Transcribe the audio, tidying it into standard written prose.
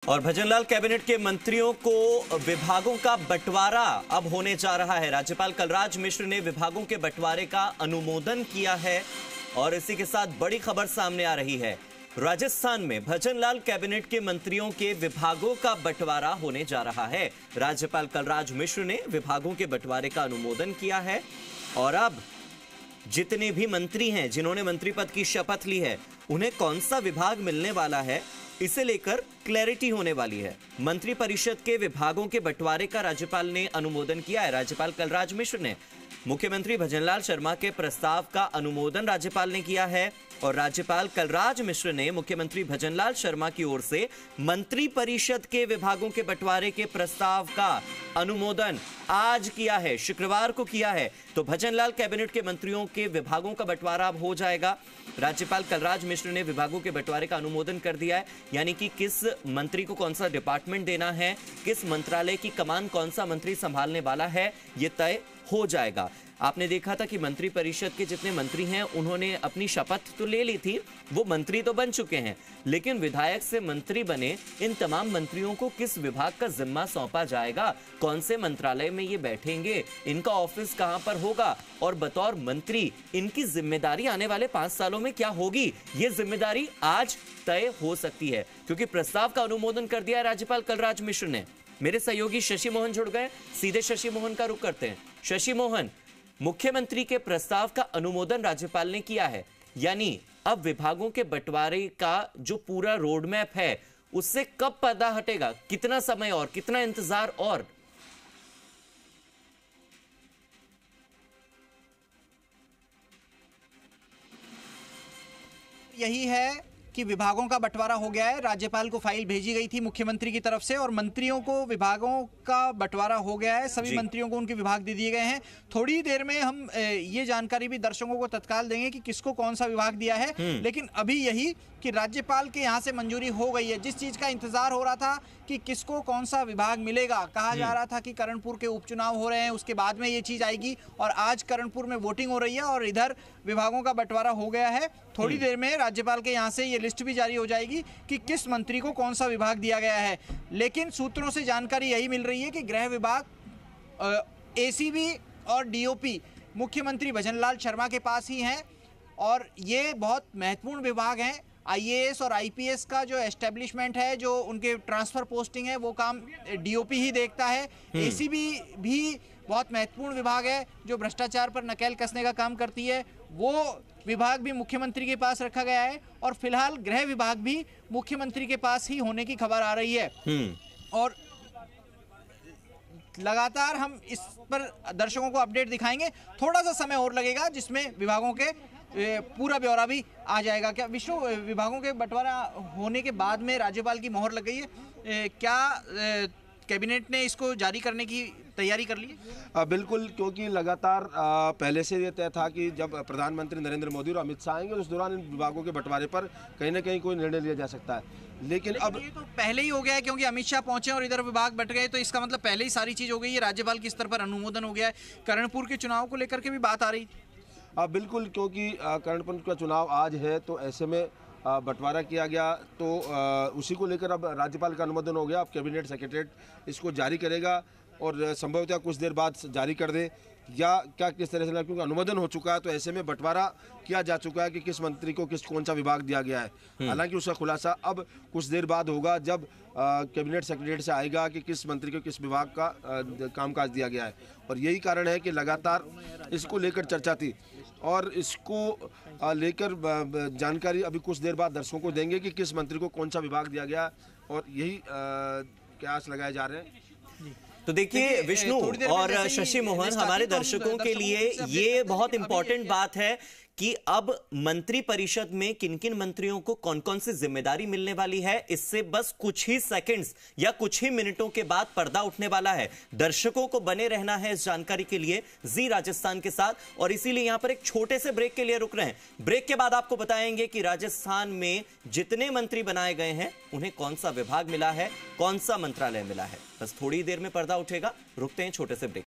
और भजनलाल कैबिनेट के मंत्रियों को विभागों का बंटवारा अब होने जा रहा है। राज्यपाल कलराज मिश्र ने विभागों के बंटवारे का अनुमोदन किया है और इसी के साथ बड़ी खबर सामने आ रही है। राजस्थान में भजनलाल कैबिनेट के मंत्रियों के विभागों का बंटवारा होने जा रहा है। राज्यपाल कलराज मिश्र ने विभागों के बंटवारे का अनुमोदन किया है और अब जितने भी मंत्री हैं जिन्होंने मंत्री पद की शपथ ली है उन्हें कौन सा विभाग मिलने वाला है, इसे लेकर क्लैरिटी होने वाली है। मंत्री परिषद के विभागों के बंटवारे का राज्यपाल ने अनुमोदन किया है। राज्यपाल कलराज मिश्र ने मुख्यमंत्री भजनलाल शर्मा के प्रस्ताव का अनुमोदन राज्यपाल ने किया है और राज्यपाल कलराज मिश्र ने मुख्यमंत्री भजनलाल शर्मा की ओर से मंत्री परिषद के विभागों के बंटवारे के प्रस्ताव का अनुमोदन आज किया है, शुक्रवार को किया है। तो भजनलाल कैबिनेट के मंत्रियों के विभागों का बंटवारा अब हो जाएगा। राज्यपाल कलराज मिश्र ने विभागों के बंटवारे का अनुमोदन कर दिया है, यानी कि किस मंत्री को कौन सा डिपार्टमेंट देना है, किस मंत्रालय की कमान कौन सा मंत्री संभालने वाला है, ये तय हो जाएगा। आपने देखा था कि मंत्री परिषद के जितने मंत्री हैं उन्होंने अपनी शपथ तो ले ली थी, वो मंत्री तो बन चुके हैं, लेकिन विधायक से मंत्री बने इन तमाम मंत्रियों को किस विभाग का जिम्मा सौंपा जाएगा, कौन से मंत्रालय में ये बैठेंगे, इनका ऑफिस कहां पर होगा और बतौर मंत्री इनकी जिम्मेदारी आने वाले 5 सालों में क्या होगी, ये जिम्मेदारी आज तय हो सकती है, क्योंकि प्रस्ताव का अनुमोदन कर दिया राज्यपाल कलराज मिश्र ने। मेरे सहयोगी शशि मोहन जुड़ गए, सीधे शशि मोहन का रुख करते हैं। शशि मोहन, मुख्यमंत्री के प्रस्ताव का अनुमोदन राज्यपाल ने किया है, यानी अब विभागों के बंटवारे का जो पूरा रोड मैप है उससे कब पर्दा हटेगा, कितना समय और कितना इंतजार और? यही है कि विभागों का बंटवारा हो गया है। राज्यपाल को फाइल भेजी गई थी मुख्यमंत्री की तरफ से और मंत्रियों को विभागों का बंटवारा हो गया है। सभी मंत्रियों को उनके विभाग दे दिए गए हैं। थोड़ी देर में हम ये जानकारी भी दर्शकों को तत्काल देंगे कि किसको कौन सा विभाग दिया है, लेकिन अभी यही कि राज्यपाल के यहाँ से मंजूरी हो गई है। जिस चीज का इंतजार हो रहा था कि किसको कौन सा विभाग मिलेगा, कहा जा रहा था कि करणपुर के उपचुनाव हो रहे हैं, उसके बाद में ये चीज आएगी और आज करणपुर में वोटिंग हो रही है और इधर विभागों का बंटवारा हो गया है। थोड़ी देर में राज्यपाल के यहाँ से ये लिस्ट भी जारी हो जाएगी कि किस मंत्री को कौन सा विभाग दिया गया है। लेकिन सूत्रों से जानकारी यही मिल रही है कि गृह विभाग, एसीबी और डीओपी मुख्यमंत्री भजनलाल शर्मा के पास ही हैं और ये बहुत महत्वपूर्ण विभाग हैं। आईएएस और आईपीएस का जो एस्टेब्लिशमेंट है, जो उनके ट्रांसफर पोस्टिंग है, वो काम डीओपी ही देखता है। एसीबी भी बहुत महत्वपूर्ण विभाग है जो भ्रष्टाचार पर नकेल कसने का काम करती है, वो विभाग भी मुख्यमंत्री के पास रखा गया है और फिलहाल गृह विभाग भी मुख्यमंत्री के पास ही होने की खबर आ रही है। और लगातार हम इस पर दर्शकों को अपडेट दिखाएंगे। थोड़ा सा समय और लगेगा जिसमें विभागों के पूरा ब्यौरा भी आ जाएगा। क्या विष्णु, विभागों के बंटवारा होने के बाद में राज्यपाल की मोहर लग गई है, क्या कैबिनेट ने इसको जारी करने की तैयारी कर ली है? बिल्कुल, क्योंकि लगातार पहले से ये तय था कि जब प्रधानमंत्री नरेंद्र मोदी और अमित शाह आएंगे उस दौरान इन विभागों के बंटवारे पर कहीं ना कहीं कोई निर्णय लिया जा सकता है। लेकिन अब ये तो पहले ही हो गया है, क्योंकि अमित शाह पहुंचे और इधर विभाग बंट गए, तो इसका मतलब पहले ही सारी चीज हो गई है। राज्यपाल के स्तर पर अनुमोदन हो गया है। करणपुर के चुनाव को लेकर के भी बात आ रही थी। बिल्कुल, क्योंकि करणपुर का चुनाव आज है तो ऐसे में बंटवारा किया गया, तो उसी को लेकर अब राज्यपाल का अनुमोदन हो गया। अब कैबिनेट सेक्रेटरीट इसको जारी करेगा और संभवतः कुछ देर बाद जारी कर दे या क्या किस तरह से, क्योंकि अनुमोदन हो चुका है तो ऐसे में बंटवारा किया जा चुका है कि किस मंत्री को कौन सा विभाग दिया गया है। हालांकि उसका खुलासा अब कुछ देर बाद होगा जब कैबिनेट सेक्रेटरी से आएगा कि किस मंत्री को किस विभाग का कामकाज दिया गया है। और यही कारण है कि लगातार इसको लेकर चर्चा थी और इसको लेकर जानकारी अभी कुछ देर बाद दर्शकों को देंगे कि किस मंत्री को कौन सा विभाग दिया गया और यही कयास लगाए जा रहे हैं। तो देखिए विष्णु और शशि मोहन, हमारे दर्शकों के लिए ये बहुत इंपॉर्टेंट बात है कि अब मंत्री परिषद में किन किन मंत्रियों को कौन कौन सी जिम्मेदारी मिलने वाली है, इससे बस कुछ ही सेकंड्स या कुछ ही मिनटों के बाद पर्दा उठने वाला है। दर्शकों को बने रहना है इस जानकारी के लिए जी राजस्थान के साथ, और इसीलिए यहां पर एक छोटे से ब्रेक के लिए रुक रहे हैं। ब्रेक के बाद आपको बताएंगे कि राजस्थान में जितने मंत्री बनाए गए हैं उन्हें कौन सा विभाग मिला है, कौन सा मंत्रालय मिला है। बस थोड़ी देर में पर्दा उठेगा। रुकते हैं छोटे से ब्रेक।